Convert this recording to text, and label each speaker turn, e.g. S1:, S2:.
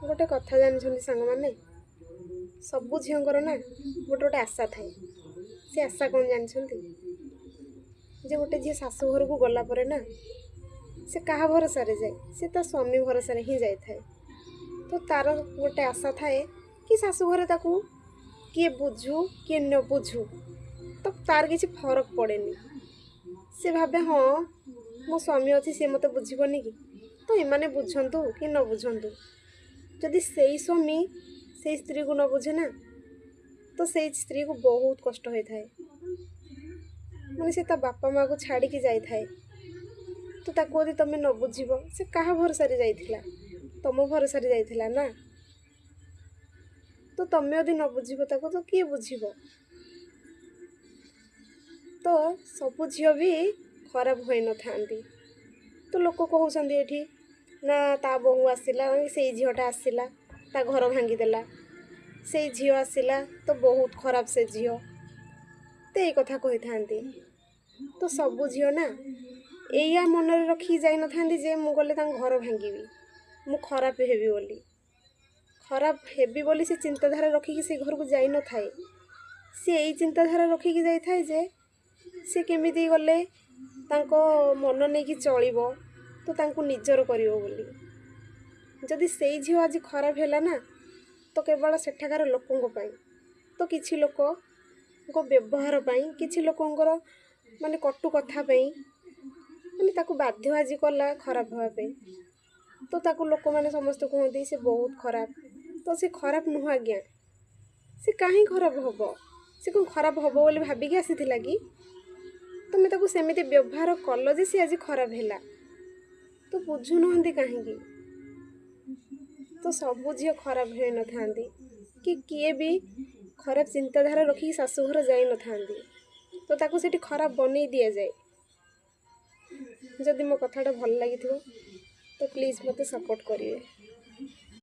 S1: गोटे कथा जानी सांग मैंने सबू झीर ना गोटे गोटे आशा थाए से आशा कौन जानते जे गोटे झी शाशु घर को गला ना से क्या भरोसा जाए से ता स्वामी भरोसा ही जाए तो तार गोटे आशा थाए कि शाशु घर ताकू किए बुझू किए न बुझू तो तार किसी फरक पड़ेनी से भावे हाँ मो स्वामी अच्छी सी मत बुझीबनी कि तो एमाने बुझंतु कि न बुझंतु जदि से स्वामी से स्त्री को न बुझे ना तो से स्त्री को बहुत कष्ट होता है माने से ता बापा माँ को छाड़ी की जाए थाए तो ताको यदि तमें न बुझीब से क्या भरोसा जाइथिला तुम भरोसा जाइथिला ना तो तमें यदि न बुझीब ताको तो किए बुझीब तो सबु झील भी खराब हो न था तो लोक कहते ये ना ता बहु आसला से झीटा आसला ता घर भांगीदेला से झी आसला तो बहुत खराब से झी तो यही कथा कही था तो सबु झील ना या मन रखी जाई न था जे मु गले घर भांगी मु खराब हेबी बोली खराब हेबी बोली से चिंताधारा रखिकी से घर को जाई न थाए सी यही चिंताधारा रखिकी जाई थाए जे से केमिति गले तांको मन नहीं कि चलिबो तो तांको निजर करिवो बोली जदि से झील आज खराब है ना तो केवल सेठाकार लोकों पाई तो किछि लोक को व्यवहार पाई किछि लोकंकर माने कटु कथा पाई माने ताकू बाध्य आज कला खराब हवा पे तो ताकू लोक माने समस्त कहते से बहुत खराब तो से खराब नुह आज्ञा से कहीं खराब हम से कौन खराब हम बोली भाविकी आसीथिला कि तुम ताकू सेमिति व्यवहार कल जे सी आज खराब है तो बुझु नहंती कहीं तो सबु झील खराब हो न था कि किए भी खराब चिंताधारा रखिकी शाशुघर जाई न था तो ताकू सेठी खराब बनै दि जाए जदि मो कथाटा भल लगी तो प्लीज़ मते सपोर्ट करिए।